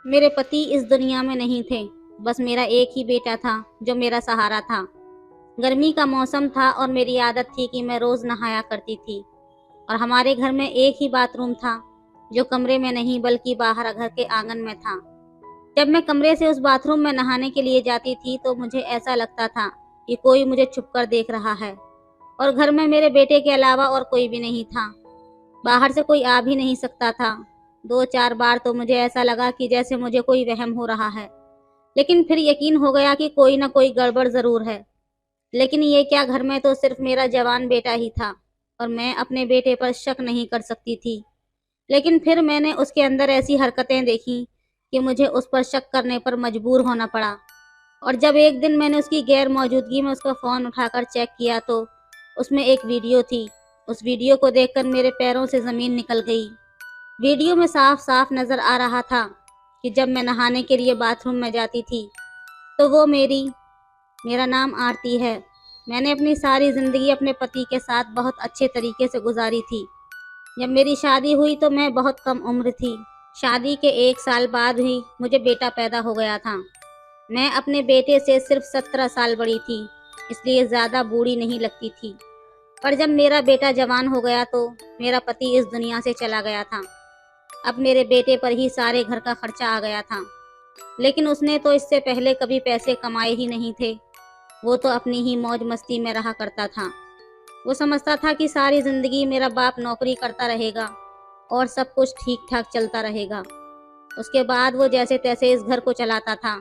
मेरे पति इस दुनिया में नहीं थे। बस मेरा एक ही बेटा था जो मेरा सहारा था। गर्मी का मौसम था और मेरी आदत थी कि मैं रोज नहाया करती थी। और हमारे घर में एक ही बाथरूम था जो कमरे में नहीं बल्कि बाहर घर के आंगन में था। जब मैं कमरे से उस बाथरूम में नहाने के लिए जाती थी तो मुझे ऐसा लगता था कि कोई मुझे छुप कर देख रहा है और घर में मेरे बेटे के अलावा और कोई भी नहीं था। बाहर से कोई आ भी नहीं सकता था। 2-4 बार तो मुझे ऐसा लगा कि जैसे मुझे कोई वहम हो रहा है, लेकिन फिर यकीन हो गया कि कोई ना कोई गड़बड़ ज़रूर है। लेकिन ये क्या, घर में तो सिर्फ मेरा जवान बेटा ही था और मैं अपने बेटे पर शक नहीं कर सकती थी। लेकिन फिर मैंने उसके अंदर ऐसी हरकतें देखी कि मुझे उस पर शक करने पर मजबूर होना पड़ा। और जब एक दिन मैंने उसकी गैर मौजूदगी में उसका फ़ोन उठाकर चेक किया तो उसमें एक वीडियो थी। उस वीडियो को देखकर मेरे पैरों से ज़मीन निकल गई। वीडियो में साफ साफ नज़र आ रहा था कि जब मैं नहाने के लिए बाथरूम में जाती थी तो वो मेरा नाम आरती है। मैंने अपनी सारी ज़िंदगी अपने पति के साथ बहुत अच्छे तरीके से गुजारी थी। जब मेरी शादी हुई तो मैं बहुत कम उम्र थी। शादी के 1 साल बाद ही मुझे बेटा पैदा हो गया था। मैं अपने बेटे से सिर्फ 17 साल बड़ी थी, इसलिए ज़्यादा बूढ़ी नहीं लगती थी। पर जब मेरा बेटा जवान हो गया तो मेरा पति इस दुनिया से चला गया था। अब मेरे बेटे पर ही सारे घर का खर्चा आ गया था। लेकिन उसने तो इससे पहले कभी पैसे कमाए ही नहीं थे। वो तो अपनी ही मौज मस्ती में रहा करता था। वो समझता था कि सारी जिंदगी मेरा बाप नौकरी करता रहेगा और सब कुछ ठीक ठाक चलता रहेगा। उसके बाद वो जैसे तैसे इस घर को चलाता था।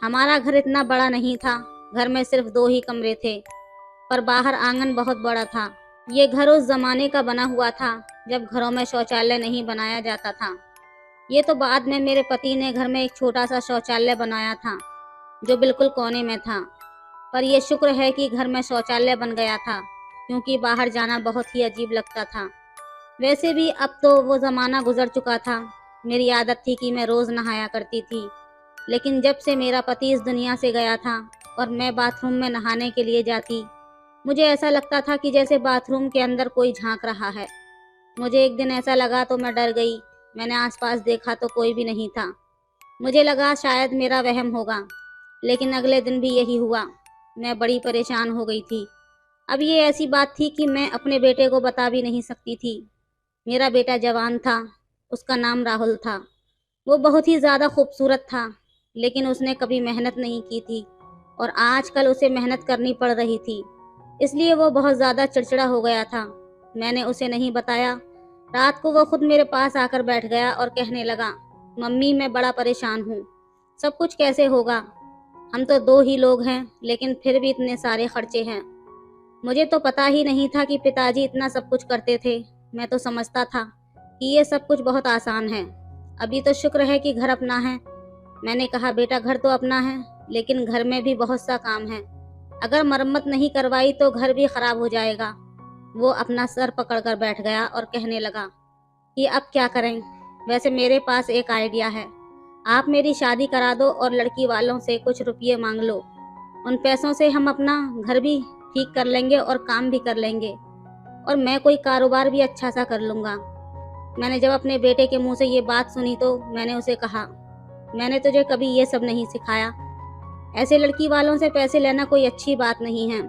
हमारा घर इतना बड़ा नहीं था। घर में सिर्फ 2 ही कमरे थे, पर बाहर आंगन बहुत बड़ा था। ये घर उस जमाने का बना हुआ था जब घरों में शौचालय नहीं बनाया जाता था। ये तो बाद में मेरे पति ने घर में एक छोटा सा शौचालय बनाया था जो बिल्कुल कोने में था। पर यह शुक्र है कि घर में शौचालय बन गया था, क्योंकि बाहर जाना बहुत ही अजीब लगता था। वैसे भी अब तो वो ज़माना गुजर चुका था। मेरी आदत थी कि मैं रोज़ नहाया करती थी। लेकिन जब से मेरा पति इस दुनिया से गया था और मैं बाथरूम में नहाने के लिए जाती, मुझे ऐसा लगता था कि जैसे बाथरूम के अंदर कोई झांक रहा है। मुझे एक दिन ऐसा लगा तो मैं डर गई। मैंने आसपास देखा तो कोई भी नहीं था। मुझे लगा शायद मेरा वहम होगा, लेकिन अगले दिन भी यही हुआ। मैं बड़ी परेशान हो गई थी। अब ये ऐसी बात थी कि मैं अपने बेटे को बता भी नहीं सकती थी। मेरा बेटा जवान था। उसका नाम राहुल था। वो बहुत ही ज़्यादा खूबसूरत था, लेकिन उसने कभी मेहनत नहीं की थी और आजकल उसे मेहनत करनी पड़ रही थी। इसलिए वो बहुत ज़्यादा चिड़चिड़ा हो गया था। मैंने उसे नहीं बताया। रात को वो खुद मेरे पास आकर बैठ गया और कहने लगा, मम्मी मैं बड़ा परेशान हूँ। सब कुछ कैसे होगा? हम तो 2 ही लोग हैं, लेकिन फिर भी इतने सारे खर्चे हैं। मुझे तो पता ही नहीं था कि पिताजी इतना सब कुछ करते थे। मैं तो समझता था कि ये सब कुछ बहुत आसान है। अभी तो शुक्र है कि घर अपना है। मैंने कहा, बेटा घर तो अपना है, लेकिन घर में भी बहुत सा काम है। अगर मरम्मत नहीं करवाई तो घर भी खराब हो जाएगा। वो अपना सर पकड़कर बैठ गया और कहने लगा कि अब क्या करें? वैसे मेरे पास एक आइडिया है। आप मेरी शादी करा दो और लड़की वालों से कुछ रुपये मांग लो। उन पैसों से हम अपना घर भी ठीक कर लेंगे और काम भी कर लेंगे, और मैं कोई कारोबार भी अच्छा सा कर लूँगा। मैंने जब अपने बेटे के मुंह से ये बात सुनी तो मैंने उसे कहा, मैंने तुझे कभी ये सब नहीं सिखाया। ऐसे लड़की वालों से पैसे लेना कोई अच्छी बात नहीं है।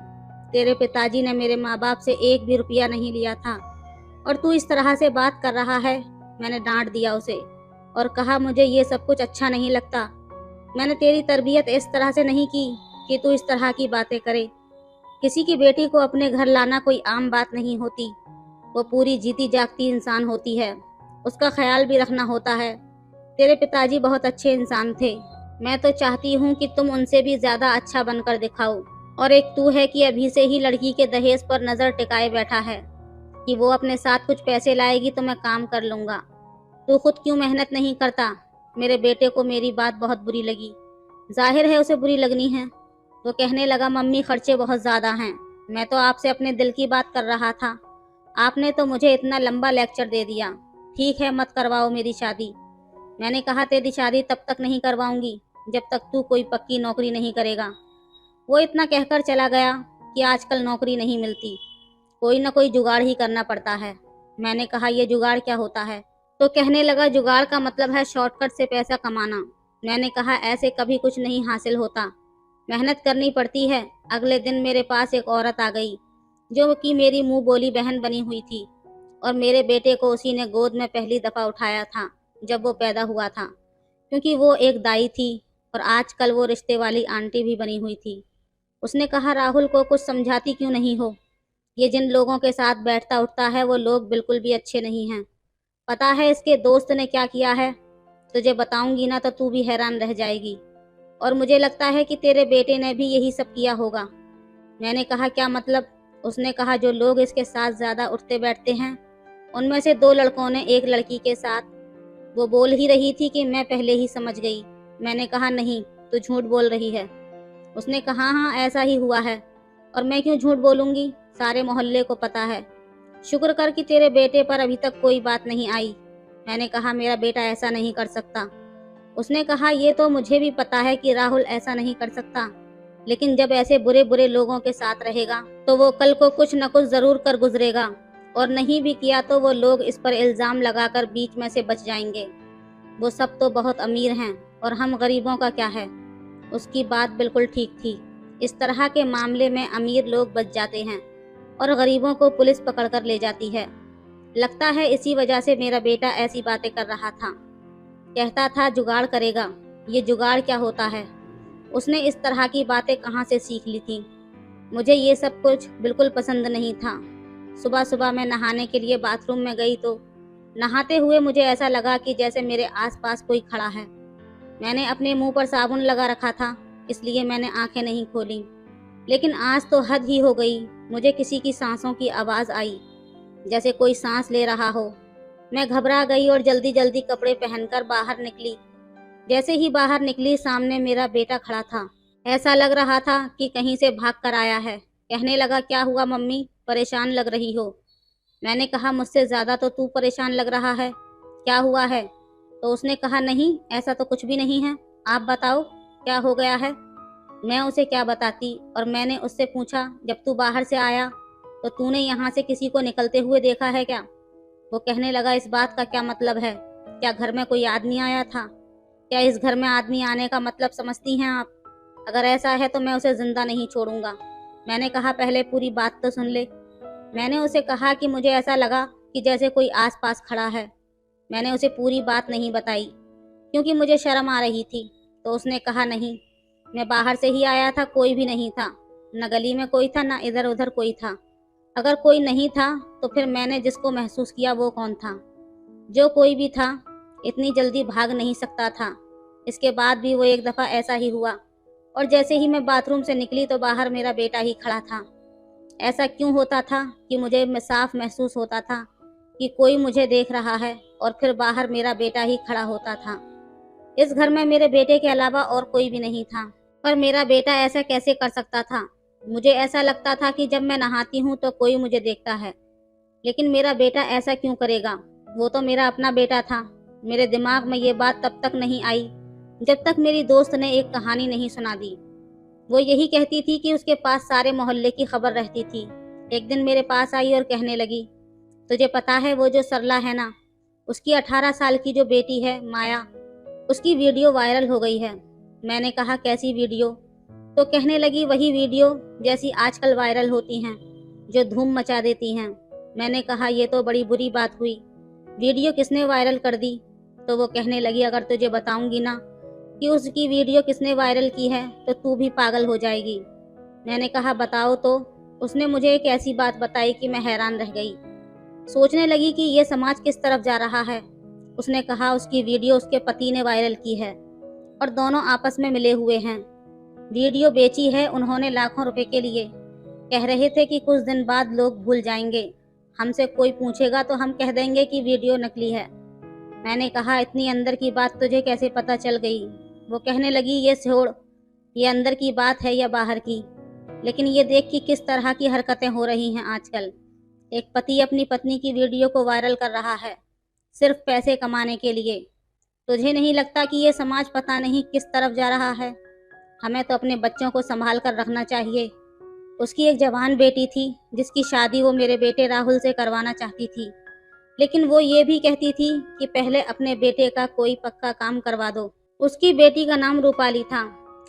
तेरे पिताजी ने मेरे माँ बाप से एक भी रुपया नहीं लिया था और तू इस तरह से बात कर रहा है। मैंने डांट दिया उसे और कहा, मुझे ये सब कुछ अच्छा नहीं लगता। मैंने तेरी तरबियत इस तरह से नहीं की कि तू इस तरह की बातें करे। किसी की बेटी को अपने घर लाना कोई आम बात नहीं होती। वो पूरी जीती जागती इंसान होती है। उसका ख्याल भी रखना होता है। तेरे पिताजी बहुत अच्छे इंसान थे। मैं तो चाहती हूँ कि तुम उनसे भी ज़्यादा अच्छा बनकर दिखाओ। और एक तू है कि अभी से ही लड़की के दहेज पर नज़र टिकाए बैठा है कि वो अपने साथ कुछ पैसे लाएगी तो मैं काम कर लूँगा। तू खुद क्यों मेहनत नहीं करता? मेरे बेटे को मेरी बात बहुत बुरी लगी। जाहिर है उसे बुरी लगनी है। वो कहने लगा, मम्मी खर्चे बहुत ज़्यादा हैं। मैं तो आपसे अपने दिल की बात कर रहा था। आपने तो मुझे इतना लंबा लेक्चर दे दिया। ठीक है, मत करवाओ मेरी शादी। मैंने कहा, तेरी शादी तब तक नहीं करवाऊंगी जब तक तू कोई पक्की नौकरी नहीं करेगा। वो इतना कहकर चला गया कि आजकल नौकरी नहीं मिलती, कोई ना कोई जुगाड़ ही करना पड़ता है। मैंने कहा, यह जुगाड़ क्या होता है? तो कहने लगा जुगाड़ का मतलब है शॉर्टकट से पैसा कमाना। मैंने कहा ऐसे कभी कुछ नहीं हासिल होता, मेहनत करनी पड़ती है। अगले दिन मेरे पास एक औरत आ गई जो कि मेरी मुंह बोली बहन बनी हुई थी, और मेरे बेटे को उसी ने गोद में पहली दफ़ा उठाया था जब वो पैदा हुआ था, क्योंकि वो एक दाई थी और आजकल वो रिश्ते वाली आंटी भी बनी हुई थी। उसने कहा राहुल को कुछ समझाती क्यों नहीं हो, ये जिन लोगों के साथ बैठता उठता है वो लोग बिल्कुल भी अच्छे नहीं हैं। पता है इसके दोस्त ने क्या किया है? तुझे बताऊंगी ना तो तू भी हैरान रह जाएगी, और मुझे लगता है कि तेरे बेटे ने भी यही सब किया होगा। मैंने कहा क्या मतलब? उसने कहा जो लोग इसके साथ ज़्यादा उठते बैठते हैं उनमें से 2 लड़कों ने एक लड़की के साथ। वो बोल ही रही थी कि मैं पहले ही समझ गई। मैंने कहा नहीं, तू झूठ बोल रही है। उसने कहा हाँ ऐसा ही हुआ है, और मैं क्यों झूठ बोलूंगी, सारे मोहल्ले को पता है। शुक्र कर कि तेरे बेटे पर अभी तक कोई बात नहीं आई। मैंने कहा मेरा बेटा ऐसा नहीं कर सकता। उसने कहा ये तो मुझे भी पता है कि राहुल ऐसा नहीं कर सकता, लेकिन जब ऐसे बुरे बुरे लोगों के साथ रहेगा तो वो कल को कुछ न कुछ जरूर कर गुजरेगा, और नहीं भी किया तो वो लोग इस पर इल्जाम लगाकर बीच में से बच जाएंगे। वो सब तो बहुत अमीर हैं और हम गरीबों का क्या है। उसकी बात बिल्कुल ठीक थी। इस तरह के मामले में अमीर लोग बच जाते हैं और गरीबों को पुलिस पकड़ कर ले जाती है। लगता है इसी वजह से मेरा बेटा ऐसी बातें कर रहा था। कहता था जुगाड़ करेगा। ये जुगाड़ क्या होता है? उसने इस तरह की बातें कहाँ से सीख ली थी? मुझे ये सब कुछ बिल्कुल पसंद नहीं था। सुबह सुबह मैं नहाने के लिए बाथरूम में गई तो नहाते हुए मुझे ऐसा लगा कि जैसे मेरे आसपास कोई खड़ा है। मैंने अपने मुंह पर साबुन लगा रखा था, इसलिए मैंने आंखें नहीं खोली। लेकिन आज तो हद ही हो गई। मुझे किसी की सांसों की आवाज़ आई, जैसे कोई सांस ले रहा हो। मैं घबरा गई और जल्दी जल्दी कपड़े पहनकर बाहर निकली। जैसे ही बाहर निकली सामने मेरा बेटा खड़ा था। ऐसा लग रहा था कि कहीं से भाग कर आया है। कहने लगा क्या हुआ मम्मी, परेशान लग रही हो? मैंने कहा मुझसे ज़्यादा तो तू परेशान लग रहा है, क्या हुआ है? तो उसने कहा नहीं ऐसा तो कुछ भी नहीं है, आप बताओ क्या हो गया है। मैं उसे क्या बताती, और मैंने उससे पूछा जब तू बाहर से आया तो तूने यहाँ से किसी को निकलते हुए देखा है क्या? वो कहने लगा इस बात का क्या मतलब है? क्या घर में कोई आदमी आया था? क्या इस घर में आदमी आने का मतलब समझती हैं आप? अगर ऐसा है तो मैं उसे जिंदा नहीं छोड़ूंगा। मैंने कहा पहले पूरी बात तो सुन ले। मैंने उसे कहा कि मुझे ऐसा लगा कि जैसे कोई आसपास खड़ा है। मैंने उसे पूरी बात नहीं बताई क्योंकि मुझे शर्म आ रही थी। तो उसने कहा नहीं, मैं बाहर से ही आया था, कोई भी नहीं था। न गली में कोई था, न इधर उधर कोई था। अगर कोई नहीं था तो फिर मैंने जिसको महसूस किया वो कौन था? जो कोई भी था इतनी जल्दी भाग नहीं सकता था। इसके बाद भी वो एक दफ़ा ऐसा ही हुआ, और जैसे ही मैं बाथरूम से निकली तो बाहर मेरा बेटा ही खड़ा था। ऐसा क्यों होता था कि मुझे में साफ महसूस होता था कि कोई मुझे देख रहा है, और फिर बाहर मेरा बेटा ही खड़ा होता था। इस घर में मेरे बेटे के अलावा और कोई भी नहीं था। पर मेरा बेटा ऐसा कैसे कर सकता था? मुझे ऐसा लगता था कि जब मैं नहाती हूँ तो कोई मुझे देखता है, लेकिन मेरा बेटा ऐसा क्यों करेगा? वो तो मेरा अपना बेटा था। मेरे दिमाग में ये बात तब तक नहीं आई जब तक मेरी दोस्त ने एक कहानी नहीं सुना दी। वो यही कहती थी कि उसके पास सारे मोहल्ले की खबर रहती थी। एक दिन मेरे पास आई और कहने लगी तुझे पता है वो जो सरला है ना, उसकी 18 साल की जो बेटी है माया, उसकी वीडियो वायरल हो गई है। मैंने कहा कैसी वीडियो? तो कहने लगी वही वीडियो जैसी आजकल वायरल होती हैं, जो धूम मचा देती हैं। मैंने कहा ये तो बड़ी बुरी बात हुई, वीडियो किसने वायरल कर दी? तो वो कहने लगी अगर तुझे बताऊंगी ना कि उसकी वीडियो किसने वायरल की है तो तू भी पागल हो जाएगी। मैंने कहा बताओ तो। उसने मुझे एक ऐसी बात बताई कि मैं हैरान रह गई। सोचने लगी कि ये समाज किस तरफ जा रहा है। उसने कहा उसकी वीडियो उसके पति ने वायरल की है और दोनों आपस में मिले हुए हैं। वीडियो बेची है उन्होंने लाखों रुपए के लिए। कह रहे थे कि कुछ दिन बाद लोग भूल जाएंगे, हमसे कोई पूछेगा तो हम कह देंगे कि वीडियो नकली है। मैंने कहा इतनी अंदर की बात तुझे कैसे पता चल गई? वो कहने लगी ये छोड़, ये अंदर की बात है या बाहर की, लेकिन ये देख कि किस तरह की हरकतें हो रही हैं आजकल। एक पति अपनी पत्नी की वीडियो को वायरल कर रहा है सिर्फ पैसे कमाने के लिए। तुझे नहीं लगता कि ये समाज पता नहीं किस तरफ जा रहा है? हमें तो अपने बच्चों को संभाल कर रखना चाहिए। उसकी एक जवान बेटी थी जिसकी शादी वो मेरे बेटे राहुल से करवाना चाहती थी। लेकिन वो ये भी कहती थी कि पहले अपने बेटे का कोई पक्का काम करवा दो। उसकी बेटी का नाम रूपाली था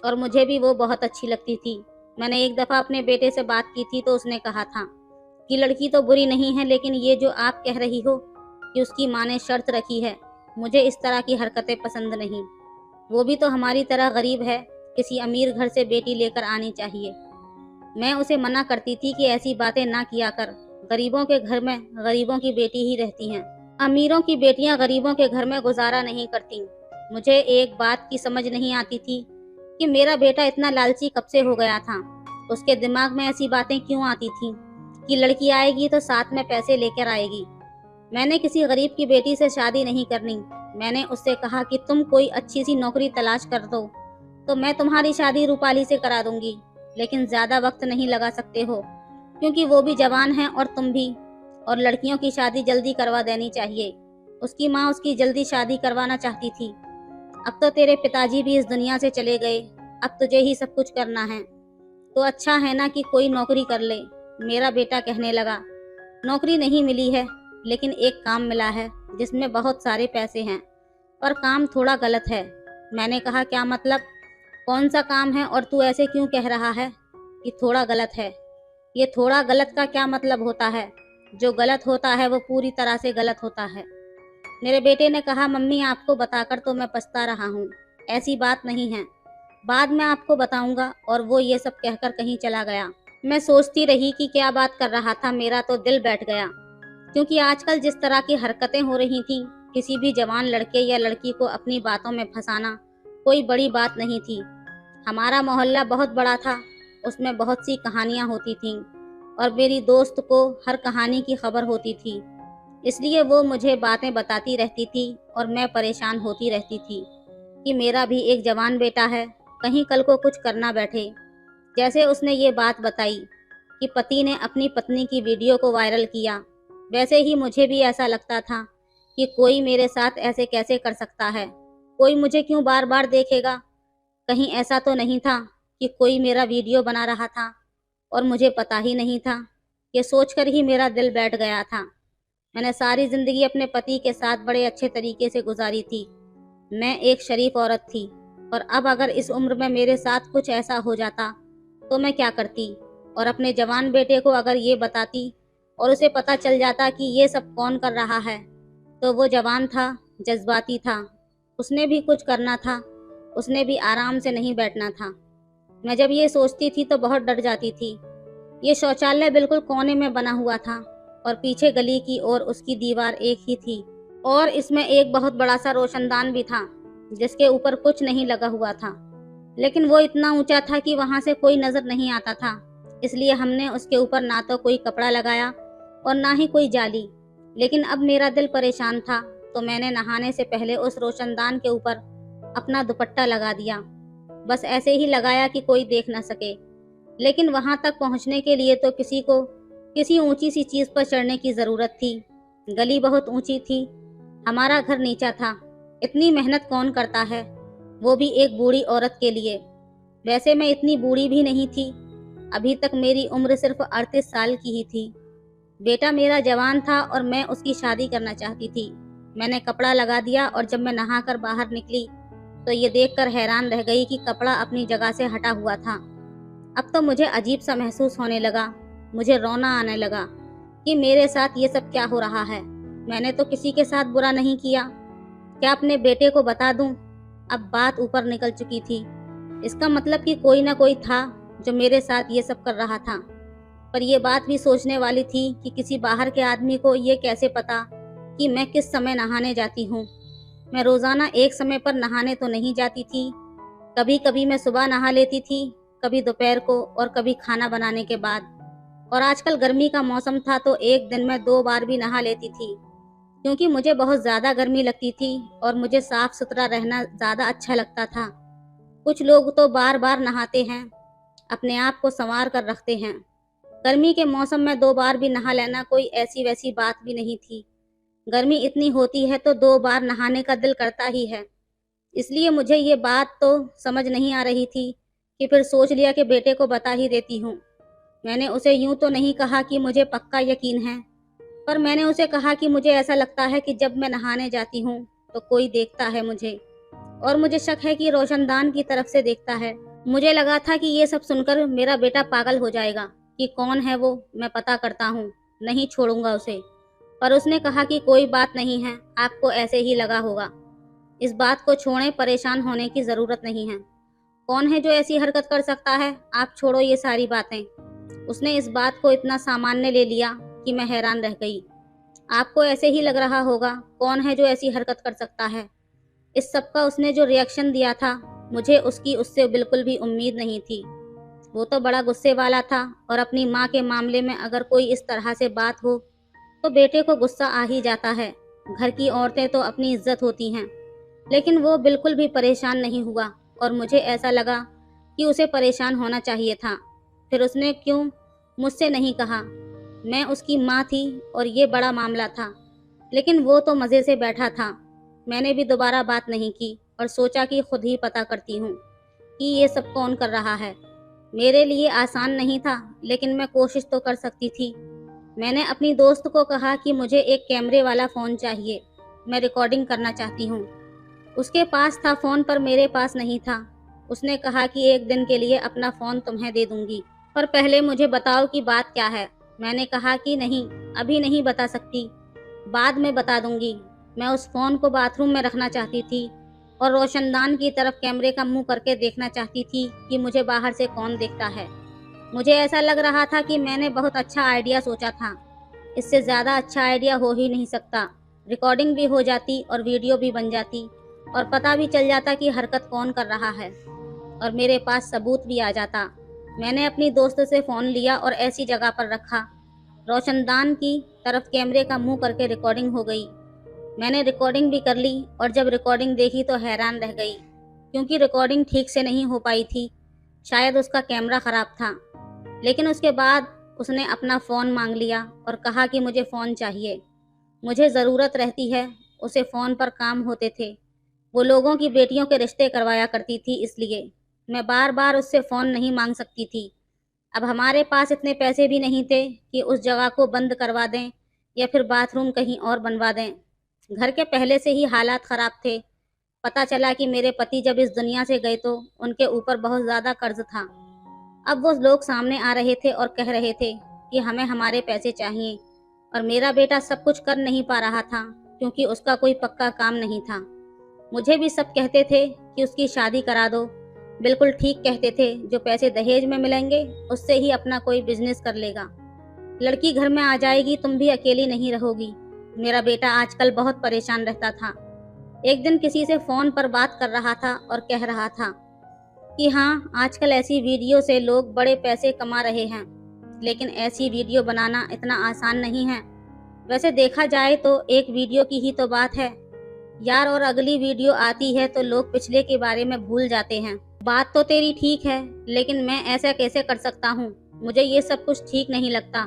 और मुझे भी वो बहुत अच्छी लगती थी। मैंने एक दफ़ा अपने बेटे से बात की थी तो उसने कहा था कि लड़की तो बुरी नहीं है, लेकिन ये जो आप कह रही हो कि उसकी माँ ने शर्त रखी है, मुझे इस तरह की हरकतें पसंद नहीं। वो भी तो हमारी तरह गरीब है, किसी अमीर घर से बेटी लेकर आनी चाहिए। मैं उसे मना करती थी कि ऐसी बातें ना किया कर, गरीबों के घर में गरीबों की बेटी ही रहती हैं, अमीरों की बेटियां गरीबों के घर में गुजारा नहीं करती। मुझे एक बात की समझ नहीं आती थी कि मेरा बेटा इतना लालची कब से हो गया था। उसके दिमाग में ऐसी बातें क्यों आती थी कि लड़की आएगी तो साथ में पैसे लेकर आएगी। मैंने किसी गरीब की बेटी से शादी नहीं करनी। मैंने उससे कहा कि तुम कोई अच्छी सी नौकरी तलाश कर दो तो मैं तुम्हारी शादी रूपाली से करा दूंगी, लेकिन ज्यादा वक्त नहीं लगा सकते हो क्योंकि वो भी जवान है और तुम भी, और लड़कियों की शादी जल्दी करवा देनी चाहिए। उसकी माँ उसकी जल्दी शादी करवाना चाहती थी। अब तो तेरे पिताजी भी इस दुनिया से चले गए, अब तुझे ही सब कुछ करना है, तो अच्छा है ना कि कोई नौकरी कर ले। मेरा बेटा कहने लगा, नौकरी नहीं मिली है, लेकिन एक काम मिला है जिसमें बहुत सारे पैसे हैं, पर काम थोड़ा गलत है। मैंने कहा, क्या मतलब? कौन सा काम है और तू ऐसे क्यों कह रहा है कि थोड़ा गलत है? ये थोड़ा गलत का क्या मतलब होता है? जो गलत होता है वो पूरी तरह से गलत होता है। मेरे बेटे ने कहा, मम्मी आपको बताकर तो मैं पछता रहा हूँ, ऐसी बात नहीं है, बाद में आपको बताऊंगा। और वो ये सब कहकर कहीं चला गया। मैं सोचती रही कि क्या बात कर रहा था, मेरा तो दिल बैठ गया, क्योंकि आजकल जिस तरह की हरकतें हो रही थी, किसी भी जवान लड़के या लड़की को अपनी बातों में फंसाना कोई बड़ी बात नहीं थी। हमारा मोहल्ला बहुत बड़ा था, उसमें बहुत सी कहानियाँ होती थीं और मेरी दोस्त को हर कहानी की खबर होती थी, इसलिए वो मुझे बातें बताती रहती थी और मैं परेशान होती रहती थी कि मेरा भी एक जवान बेटा है, कहीं कल को कुछ करना बैठे। जैसे उसने ये बात बताई कि पति ने अपनी पत्नी की वीडियो को वायरल किया, वैसे ही मुझे भी ऐसा लगता था कि कोई मेरे साथ ऐसे कैसे कर सकता है, कोई मुझे क्यों बार बार देखेगा। कहीं ऐसा तो नहीं था कि कोई मेरा वीडियो बना रहा था और मुझे पता ही नहीं था। ये सोचकर ही मेरा दिल बैठ गया था। मैंने सारी जिंदगी अपने पति के साथ बड़े अच्छे तरीके से गुजारी थी। मैं एक शरीफ औरत थी, और अब अगर इस उम्र में मेरे साथ कुछ ऐसा हो जाता तो मैं क्या करती? और अपने जवान बेटे को अगर ये बताती और उसे पता चल जाता कि ये सब कौन कर रहा है, तो वो जवान था, जज्बाती था, उसने भी कुछ करना था, उसने भी आराम से नहीं बैठना था। मैं जब ये सोचती थी तो बहुत डर जाती थी। ये शौचालय बिल्कुल कोने में बना हुआ था और पीछे गली की ओर उसकी दीवार एक ही थी, और इसमें एक बहुत बड़ा सा रोशनदान भी था जिसके ऊपर कुछ नहीं लगा हुआ था, लेकिन वो इतना ऊंचा था कि वहां से कोई नजर नहीं आता था। इसलिए हमने उसके ऊपर ना तो कोई कपड़ा लगाया और ना ही कोई जाली। लेकिन अब मेरा दिल परेशान था, तो मैंने नहाने से पहले उस रोशनदान के ऊपर अपना दुपट्टा लगा दिया, बस ऐसे ही लगाया कि कोई देख ना सके। लेकिन वहां तक पहुंचने के लिए तो किसी को किसी ऊंची सी चीज पर चढ़ने की जरूरत थी। गली बहुत ऊंची थी, हमारा घर नीचा था। इतनी मेहनत कौन करता है, वो भी एक बूढ़ी औरत के लिए। वैसे मैं इतनी बूढ़ी भी नहीं थी, अभी तक मेरी उम्र सिर्फ 38 साल की ही थी। बेटा मेरा जवान था और मैं उसकी शादी करना चाहती थी। मैंने कपड़ा लगा दिया और जब मैं नहाकर बाहर निकली तो ये देखकर हैरान रह गई कि कपड़ा अपनी जगह से हटा हुआ था। अब तो मुझे अजीब सा महसूस होने लगा, मुझे रोना आने लगा कि मेरे साथ ये सब क्या हो रहा है। मैंने तो किसी के साथ बुरा नहीं किया, क्या अपने बेटे को बता दूं? अब बात ऊपर निकल चुकी थी, इसका मतलब कि कोई ना कोई था जो मेरे साथ ये सब कर रहा था। पर यह बात भी सोचने वाली थी कि किसी बाहर के आदमी को ये कैसे पता कि मैं किस समय नहाने जाती हूँ। मैं रोजाना एक समय पर नहाने तो नहीं जाती थी, कभी कभी मैं सुबह नहा लेती थी, कभी दोपहर को और कभी खाना बनाने के बाद। और आजकल गर्मी का मौसम था तो एक दिन में 2 बार भी नहा लेती थी, क्योंकि मुझे बहुत ज़्यादा गर्मी लगती थी और मुझे साफ सुथरा रहना ज़्यादा अच्छा लगता था। कुछ लोग तो बार बार नहाते हैं, अपने आप को संवार कर रखते हैं। गर्मी के मौसम में 2 बार भी नहा लेना कोई ऐसी वैसी बात भी नहीं थी। गर्मी इतनी होती है तो 2 बार नहाने का दिल करता ही है। इसलिए मुझे ये बात तो समझ नहीं आ रही थी कि फिर सोच लिया कि बेटे को बता ही देती हूँ। मैंने उसे यूं तो नहीं कहा कि मुझे पक्का यकीन है, पर मैंने उसे कहा कि मुझे ऐसा लगता है कि जब मैं नहाने जाती हूँ तो कोई देखता है मुझे, और मुझे शक है कि रोशनदान की तरफ से देखता है। मुझे लगा था कि ये सब सुनकर मेरा बेटा पागल हो जाएगा कि कौन है वो, मैं पता करता हूँ, नहीं छोड़ूंगा उसे। पर उसने कहा कि कोई बात नहीं है, आपको ऐसे ही लगा होगा, इस बात को छोड़ें, परेशान होने की ज़रूरत नहीं है। कौन है जो ऐसी हरकत कर सकता है, आप छोड़ो ये सारी बातें। उसने इस बात को इतना सामान्य ले लिया कि मैं हैरान रह गई। आपको ऐसे ही लग रहा होगा, कौन है जो ऐसी हरकत कर सकता है। इस सब का उसने जो रिएक्शन दिया था, मुझे उसकी उससे बिल्कुल भी उम्मीद नहीं थी। वो तो बड़ा गुस्से वाला था, और अपनी माँ के मामले में अगर कोई इस तरह से बात हो तो बेटे को गुस्सा आ ही जाता है। घर की औरतें तो अपनी इज्जत होती हैं, लेकिन वो बिल्कुल भी परेशान नहीं हुआ, और मुझे ऐसा लगा कि उसे परेशान होना चाहिए था। फिर उसने क्यों मुझसे नहीं कहा? मैं उसकी माँ थी और ये बड़ा मामला था, लेकिन वो तो मज़े से बैठा था। मैंने भी दोबारा बात नहीं की और सोचा कि खुद ही पता करती हूँ कि ये सब कौन कर रहा है। मेरे लिए आसान नहीं था, लेकिन मैं कोशिश तो कर सकती थी। मैंने अपनी दोस्त को कहा कि मुझे एक कैमरे वाला फ़ोन चाहिए, मैं रिकॉर्डिंग करना चाहती हूँ। उसके पास था फ़ोन, पर मेरे पास नहीं था। उसने कहा कि एक दिन के लिए अपना फ़ोन तुम्हें दे दूंगी, पर पहले मुझे बताओ कि बात क्या है। मैंने कहा कि नहीं, अभी नहीं बता सकती, बाद में बता दूंगी। मैं उस फ़ोन को बाथरूम में रखना चाहती थी और रोशनदान की तरफ कैमरे का मुंह करके देखना चाहती थी कि मुझे बाहर से कौन देखता है। मुझे ऐसा लग रहा था कि मैंने बहुत अच्छा आइडिया सोचा था। इससे ज़्यादा अच्छा आइडिया हो ही नहीं सकता। रिकॉर्डिंग भी हो जाती और वीडियो भी बन जाती, और पता भी चल जाता कि हरकत कौन कर रहा है, और मेरे पास सबूत भी आ जाता। मैंने अपनी दोस्त से फ़ोन लिया और ऐसी जगह पर रखा, रोशनदान की तरफ कैमरे का मुंह करके रिकॉर्डिंग हो गई। मैंने रिकॉर्डिंग भी कर ली, और जब रिकॉर्डिंग देखी तो हैरान रह गई, क्योंकि रिकॉर्डिंग ठीक से नहीं हो पाई थी। शायद उसका कैमरा ख़राब था। लेकिन उसके बाद उसने अपना फ़ोन मांग लिया और कहा कि मुझे फ़ोन चाहिए, मुझे ज़रूरत रहती है। उसे फ़ोन पर काम होते थे, वो लोगों की बेटियों के रिश्ते करवाया करती थी, इसलिए मैं बार बार उससे फ़ोन नहीं मांग सकती थी। अब हमारे पास इतने पैसे भी नहीं थे कि उस जगह को बंद करवा दें या फिर बाथरूम कहीं और बनवा दें। घर के पहले से ही हालात ख़राब थे। पता चला कि मेरे पति जब इस दुनिया से गए तो उनके ऊपर बहुत ज़्यादा कर्ज था। अब वो लोग सामने आ रहे थे और कह रहे थे कि हमें हमारे पैसे चाहिए, और मेरा बेटा सब कुछ कर नहीं पा रहा था क्योंकि उसका कोई पक्का काम नहीं था। मुझे भी सब कहते थे कि उसकी शादी करा दो। बिल्कुल ठीक कहते थे, जो पैसे दहेज में मिलेंगे उससे ही अपना कोई बिजनेस कर लेगा। लड़की घर में आ जाएगी, तुम भी अकेली नहीं रहोगी। मेरा बेटा आजकल बहुत परेशान रहता था। एक दिन किसी से फ़ोन पर बात कर रहा था और कह रहा था कि हाँ, आजकल ऐसी वीडियो से लोग बड़े पैसे कमा रहे हैं, लेकिन ऐसी वीडियो बनाना इतना आसान नहीं है। वैसे देखा जाए तो एक वीडियो की ही तो बात है यार, और अगली वीडियो आती है तो लोग पिछले के बारे में भूल जाते हैं। बात तो तेरी ठीक है, लेकिन मैं ऐसा कैसे कर सकता हूँ? मुझे ये सब कुछ ठीक नहीं लगता।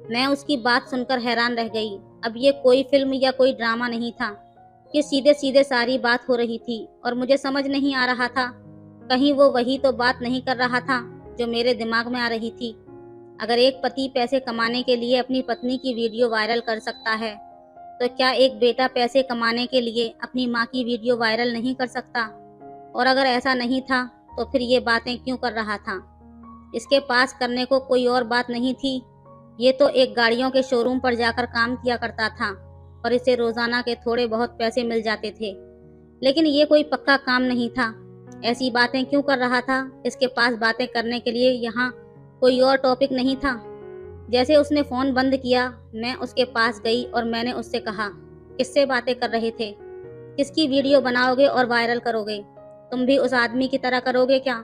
मैं उसकी बात सुनकर हैरान रह गई। अब ये कोई फिल्म या कोई ड्रामा नहीं था, ये सीधे सीधे सारी बात हो रही थी, और मुझे समझ नहीं आ रहा था कहीं वो वही तो बात नहीं कर रहा था जो मेरे दिमाग में आ रही थी। अगर एक पति पैसे कमाने के लिए अपनी पत्नी की वीडियो वायरल कर सकता है, तो क्या एक बेटा पैसे कमाने के लिए अपनी माँ की वीडियो वायरल नहीं कर सकता? और अगर ऐसा नहीं था तो फिर ये बातें क्यों कर रहा था? इसके पास करने को कोई और बात नहीं थी। ये तो एक गाड़ियों के शोरूम पर जाकर काम किया करता था, और इसे रोजाना के थोड़े बहुत पैसे मिल जाते थे, लेकिन ये कोई पक्का काम नहीं था। ऐसी बातें क्यों कर रहा था? इसके पास बातें करने के लिए यहाँ कोई और टॉपिक नहीं था? जैसे उसने फ़ोन बंद किया, मैं उसके पास गई और मैंने उससे कहा, किससे बातें कर रहे थे? किसकी वीडियो बनाओगे और वायरल करोगे? तुम भी उस आदमी की तरह करोगे क्या,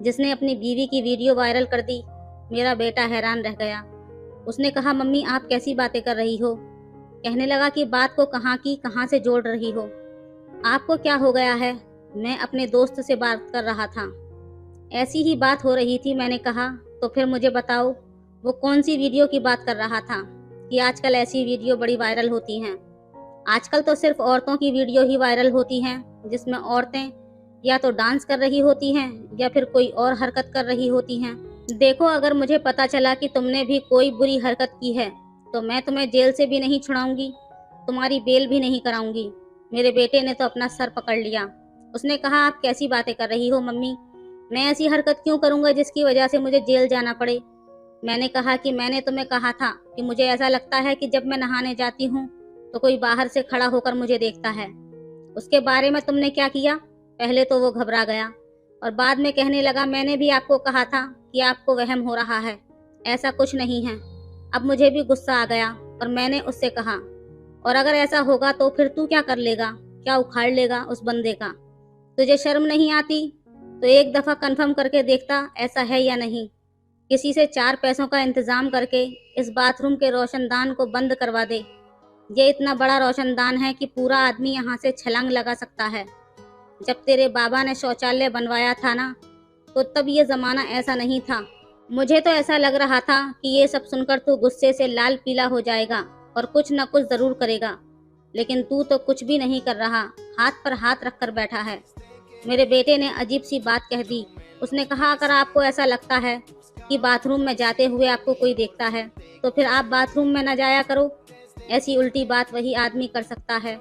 जिसने अपनी बीवी की वीडियो वायरल कर दी? मेरा बेटा हैरान रह गया। उसने कहा, मम्मी आप कैसी बातें कर रही हो? कहने लगा कि बात को कहाँ की कहाँ से जोड़ रही हो? आपको क्या हो गया है? मैं अपने दोस्त से बात कर रहा था। ऐसी ही बात हो रही थी। मैंने कहा, तो फिर मुझे बताओ वो कौन सी वीडियो की बात कर रहा था कि आजकल ऐसी वीडियो बड़ी वायरल होती हैं। आजकल तो सिर्फ औरतों की वीडियो ही वायरल होती हैं, जिसमें औरतें या तो डांस कर रही होती हैं या फिर कोई और हरकत कर रही होती हैं। देखो, अगर मुझे पता चला कि तुमने भी कोई बुरी हरकत की है तो मैं तुम्हें जेल से भी नहीं छुड़ाऊंगी, तुम्हारी बेल भी नहीं कराऊंगी। मेरे बेटे ने तो अपना सर पकड़ लिया। उसने कहा, आप कैसी बातें कर रही हो मम्मी? मैं ऐसी हरकत क्यों करूंगा जिसकी वजह से मुझे जेल जाना पड़े? मैंने कहा कि मैंने तुम्हें कहा था कि मुझे ऐसा लगता है कि जब मैं नहाने जाती हूँ तो कोई बाहर से खड़ा होकर मुझे देखता है। उसके बारे में तुमने क्या किया? पहले तो वो घबरा गया और बाद में कहने लगा, मैंने भी आपको कहा था कि आपको वहम हो रहा है, ऐसा कुछ नहीं है। अब मुझे भी गुस्सा आ गया और मैंने उससे कहा, और अगर ऐसा होगा तो फिर तू क्या कर लेगा? क्या उखाड़ लेगा उस बंदे का? तुझे शर्म नहीं आती? तो एक दफा कंफर्म करके देखता ऐसा है या नहीं। किसी से 4 पैसों का इंतजाम करके इस बाथरूम के रोशनदान को बंद करवा दे। ये इतना बड़ा रोशनदान है कि पूरा आदमी यहाँ से छलांग लगा सकता है। जब तेरे बाबा ने शौचालय बनवाया था ना, तो तब ये जमाना ऐसा नहीं था। मुझे तो ऐसा लग रहा था कि ये सब सुनकर तू गुस्से से लाल पीला हो जाएगा और कुछ न कुछ जरूर करेगा, लेकिन तू तो कुछ भी नहीं कर रहा, हाथ पर हाथ रखकर बैठा है। मेरे बेटे ने अजीब सी बात कह दी। उसने कहा, अगर आपको ऐसा लगता है कि बाथरूम में जाते हुए आपको कोई देखता है तो फिर आप बाथरूम में न जाया करो। ऐसी उल्टी बात वही आदमी कर सकता है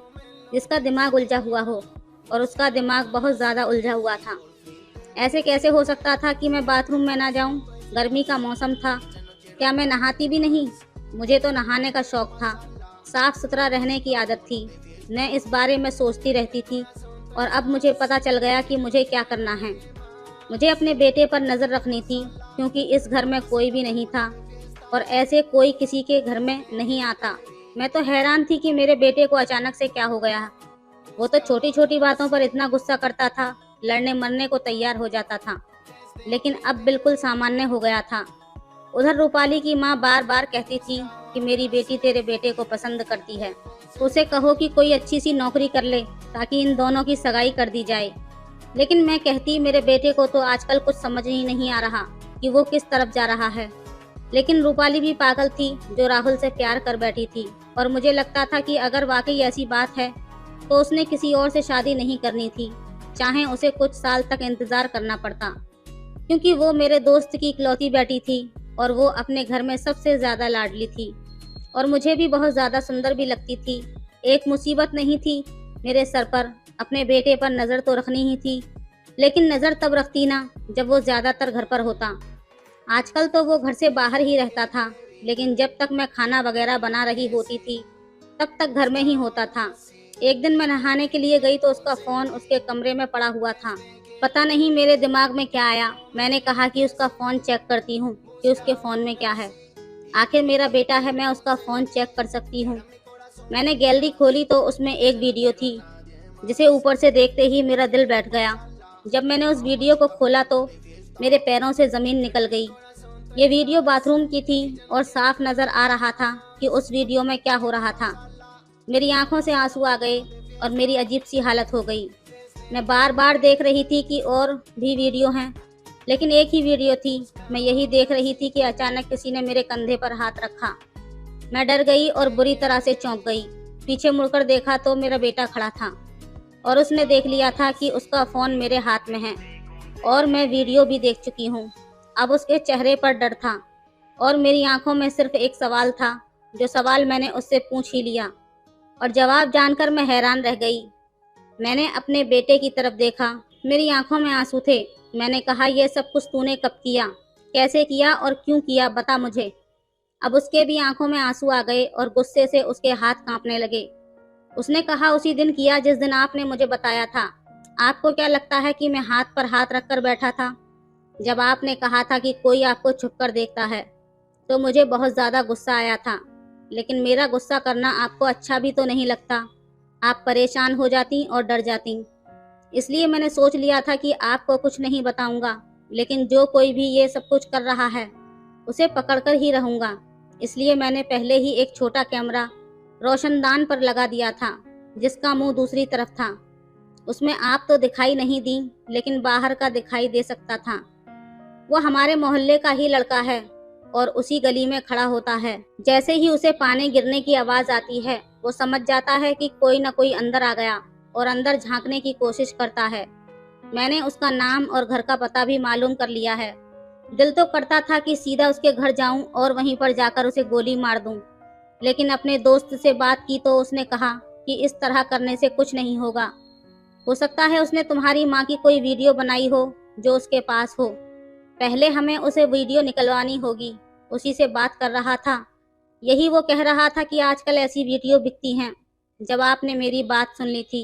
जिसका दिमाग उलझा हुआ हो, और उसका दिमाग बहुत ज़्यादा उलझा हुआ था। ऐसे कैसे हो सकता था कि मैं बाथरूम में ना जाऊं? गर्मी का मौसम था, क्या मैं नहाती भी नहीं? मुझे तो नहाने का शौक था, साफ सुथरा रहने की आदत थी। मैं इस बारे में सोचती रहती थी और अब मुझे पता चल गया कि मुझे क्या करना है। मुझे अपने बेटे पर नज़र रखनी थी, क्योंकि इस घर में कोई भी नहीं था और ऐसे कोई किसी के घर में नहीं आता। मैं तो हैरान थी कि मेरे बेटे को अचानक से क्या हो गया। वो तो छोटी छोटी बातों पर इतना गुस्सा करता था, लड़ने मरने को तैयार हो जाता था, लेकिन अब बिल्कुल सामान्य हो गया था। उधर रूपाली की माँ बार बार कहती थी कि मेरी बेटी तेरे बेटे को पसंद करती है, उसे कहो कि कोई अच्छी सी नौकरी कर ले ताकि इन दोनों की सगाई कर दी जाए। लेकिन मैं कहती, मेरे बेटे को तो आजकल कुछ समझ ही नहीं आ रहा कि वो किस तरफ जा रहा है। लेकिन रूपाली भी पागल थी जो राहुल से प्यार कर बैठी थी, और मुझे लगता था कि अगर वाकई ऐसी बात है तो उसने किसी और से शादी नहीं करनी थी, चाहे उसे कुछ साल तक इंतजार करना पड़ता, क्योंकि वो मेरे दोस्त की इकलौती बेटी थी और वो अपने घर में सबसे ज़्यादा लाडली थी और मुझे भी बहुत ज़्यादा सुंदर भी लगती थी। एक मुसीबत नहीं थी मेरे सर पर, अपने बेटे पर नज़र तो रखनी ही थी, लेकिन नज़र तब रखती ना जब वो ज़्यादातर घर पर होता। आजकल तो वो घर से बाहर ही रहता था, लेकिन जब तक मैं खाना वगैरह बना रही होती थी तब तक घर में ही होता था। एक दिन मैं नहाने के लिए गई तो उसका फ़ोन उसके कमरे में पड़ा हुआ था। पता नहीं मेरे दिमाग में क्या आया, मैंने कहा कि उसका फ़ोन चेक करती हूँ कि उसके फ़ोन में क्या है। आखिर मेरा बेटा है, मैं उसका फ़ोन चेक कर सकती हूँ। मैंने गैलरी खोली तो उसमें एक वीडियो थी जिसे ऊपर से देखते ही मेरा दिल बैठ गया। जब मैंने उस वीडियो को खोला तो मेरे पैरों से ज़मीन निकल गई। ये वीडियो बाथरूम की थी और साफ नज़र आ रहा था कि उस वीडियो में क्या हो रहा था। मेरी आंखों से आंसू आ गए और मेरी अजीब सी हालत हो गई। मैं बार बार देख रही थी कि और भी वीडियो हैं, लेकिन एक ही वीडियो थी। मैं यही देख रही थी कि अचानक किसी ने मेरे कंधे पर हाथ रखा। मैं डर गई और बुरी तरह से चौंक गई। पीछे मुड़कर देखा तो मेरा बेटा खड़ा था और उसने देख लिया था कि उसका फ़ोन मेरे हाथ में है और मैं वीडियो भी देख चुकी हूँ। अब उसके चेहरे पर डर था और मेरी आंखों में सिर्फ एक सवाल था, जो सवाल मैंने उससे पूछ ही लिया और जवाब जानकर मैं हैरान रह गई। मैंने अपने बेटे की तरफ देखा, मेरी आंखों में आंसू थे। मैंने कहा, यह सब कुछ तूने कब किया, कैसे किया और क्यों किया, बता मुझे। अब उसके भी आंखों में आंसू आ गए और गुस्से से उसके हाथ कांपने लगे। उसने कहा, उसी दिन किया जिस दिन आपने मुझे बताया था। आपको क्या लगता है कि मैं हाथ पर हाथ रखकर बैठा था? जब आपने कहा था कि कोई आपको छुपकर देखता है तो मुझे बहुत ज़्यादा गुस्सा आया था, लेकिन मेरा गुस्सा करना आपको अच्छा भी तो नहीं लगता। आप परेशान हो जाती और डर जाती, इसलिए मैंने सोच लिया था कि आपको कुछ नहीं बताऊंगा, लेकिन जो कोई भी ये सब कुछ कर रहा है उसे पकड़कर ही रहूंगा। इसलिए मैंने पहले ही एक छोटा कैमरा रोशनदान पर लगा दिया था जिसका मुंह दूसरी तरफ था। उसमें आप तो दिखाई नहीं दी, लेकिन बाहर का दिखाई दे सकता था। वो हमारे मोहल्ले का ही लड़का है और उसी गली में खड़ा होता है। जैसे ही उसे पानी गिरने की आवाज़ आती है वो समझ जाता है कि कोई न कोई अंदर आ गया और अंदर झांकने की कोशिश करता है। मैंने उसका नाम और घर का पता भी मालूम कर लिया है। दिल तो करता था कि सीधा उसके घर जाऊं और वहीं पर जाकर उसे गोली मार दूं, लेकिन अपने दोस्त से बात की तो उसने कहा कि इस तरह करने से कुछ नहीं होगा। हो सकता है उसने तुम्हारी माँ की कोई वीडियो बनाई हो जो उसके पास हो। पहले हमें उसे वीडियो निकलवानी होगी। उसी से बात कर रहा था। यही वो कह रहा था कि आजकल ऐसी वीडियो बिकती हैं। जब आपने मेरी बात सुन ली थी,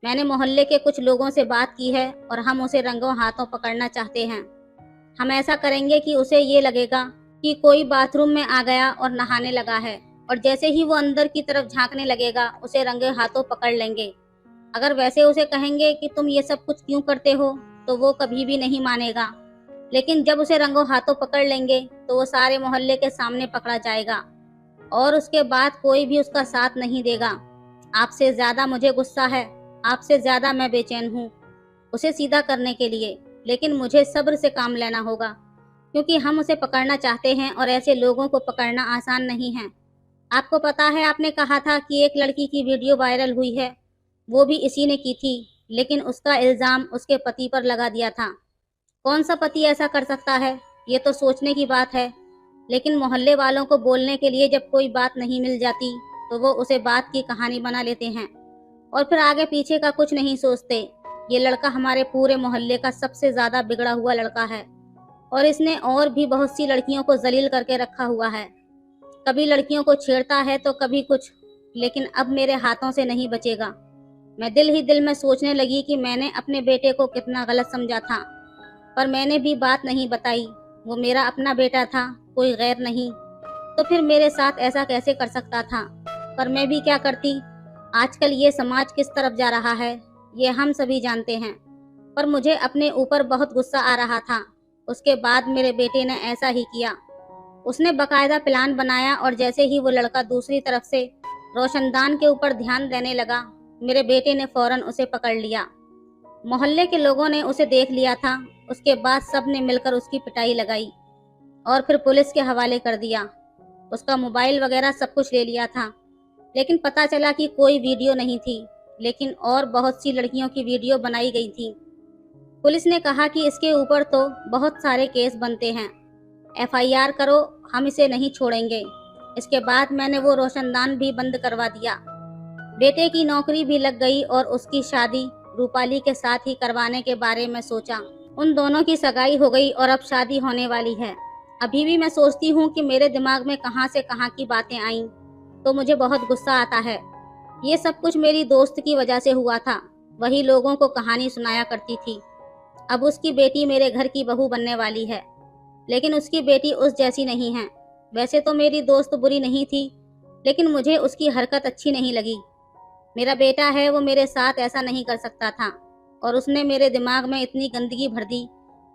मैंने मोहल्ले के कुछ लोगों से बात की है और हम उसे रंगों हाथों पकड़ना चाहते हैं। हम ऐसा करेंगे कि उसे ये लगेगा कि कोई बाथरूम में आ गया और नहाने लगा है, और जैसे ही वो अंदर की तरफ झांकने लगेगा उसे रंगे हाथों पकड़ लेंगे। अगर वैसे उसे कहेंगे कि तुम ये सब कुछ क्यों करते हो, तो वो कभी भी नहीं मानेगा। लेकिन जब उसे रंगों हाथों पकड़ लेंगे तो वो सारे मोहल्ले के सामने पकड़ा जाएगा और उसके बाद कोई भी उसका साथ नहीं देगा। आपसे ज्यादा मुझे गुस्सा है, आपसे ज्यादा मैं बेचैन हूँ उसे सीधा करने के लिए, लेकिन मुझे सब्र से काम लेना होगा, क्योंकि हम उसे पकड़ना चाहते हैं और ऐसे लोगों को पकड़ना आसान नहीं है। आपको पता है, आपने कहा था कि एक लड़की की वीडियो वायरल हुई है, वो भी इसी ने की थी, लेकिन उसका इल्जाम उसके पति पर लगा दिया था। कौन सा पति ऐसा कर सकता है? ये तो सोचने की बात है। लेकिन मोहल्ले वालों को बोलने के लिए जब कोई बात नहीं मिल जाती तो वो उसे बात की कहानी बना लेते हैं और फिर आगे पीछे का कुछ नहीं सोचते। ये लड़का हमारे पूरे मोहल्ले का सबसे ज्यादा बिगड़ा हुआ लड़का है और इसने और भी बहुत सी लड़कियों को जलील करके रखा हुआ है। कभी लड़कियों को छेड़ता है तो कभी कुछ, लेकिन अब मेरे हाथों से नहीं बचेगा। मैं दिल ही दिल में सोचने लगी कि मैंने अपने बेटे को कितना गलत समझा था, पर मैंने भी बात नहीं बताई। वो मेरा अपना बेटा था, कोई गैर नहीं। तो फिर मेरे साथ ऐसा कैसे कर सकता था? पर मैं भी क्या करती। आजकल ये समाज किस तरफ जा रहा है ये हम सभी जानते हैं। पर मुझे अपने ऊपर बहुत गुस्सा आ रहा था। उसके बाद मेरे बेटे ने ऐसा ही किया। उसने बकायदा प्लान बनाया और जैसे ही वो लड़का दूसरी तरफ से रोशनदान के ऊपर ध्यान देने लगा, मेरे बेटे ने फौरन उसे पकड़ लिया। मोहल्ले के लोगों ने उसे देख लिया था। उसके बाद सब ने मिलकर उसकी पिटाई लगाई और फिर पुलिस के हवाले कर दिया। उसका मोबाइल वगैरह सब कुछ ले लिया था, लेकिन पता चला कि कोई वीडियो नहीं थी, लेकिन और बहुत सी लड़कियों की वीडियो बनाई गई थी। पुलिस ने कहा कि इसके ऊपर तो बहुत सारे केस बनते हैं, एफआईआर करो, हम इसे नहीं छोड़ेंगे। इसके बाद मैंने वो रोशनदान भी बंद करवा दिया। बेटे की नौकरी भी लग गई और उसकी शादी रूपाली के साथ ही करवाने के बारे में सोचा। उन दोनों की सगाई हो गई और अब शादी होने वाली है। अभी भी मैं सोचती हूँ कि मेरे दिमाग में कहाँ से कहाँ की बातें आईं, तो मुझे बहुत गुस्सा आता है। ये सब कुछ मेरी दोस्त की वजह से हुआ था। वही लोगों को कहानी सुनाया करती थी। अब उसकी बेटी मेरे घर की बहू बनने वाली है, लेकिन उसकी बेटी उस जैसी नहीं है। वैसे तो मेरी दोस्त बुरी नहीं थी, लेकिन मुझे उसकी हरकत अच्छी नहीं लगी। मेरा बेटा है, वो मेरे साथ ऐसा नहीं कर सकता था, और उसने मेरे दिमाग में इतनी गंदगी भर दी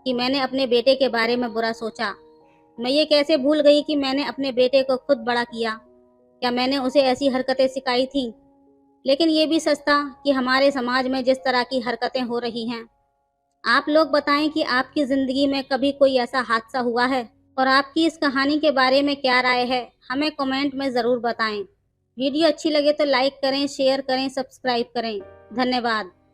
कि मैंने अपने बेटे के बारे में बुरा सोचा। मैं ये कैसे भूल गई कि मैंने अपने बेटे को खुद बड़ा किया। क्या मैंने उसे ऐसी हरकतें सिखाई थी? लेकिन ये भी सच था कि हमारे समाज में जिस तरह की हरकतें हो रही हैं। आप लोग बताएं कि आपकी ज़िंदगी में कभी कोई ऐसा हादसा हुआ है? और आपकी इस कहानी के बारे में क्या राय है, हमें कमेंट में ज़रूर बताएं। वीडियो अच्छी लगे तो लाइक करें, शेयर करें, सब्सक्राइब करें। धन्यवाद।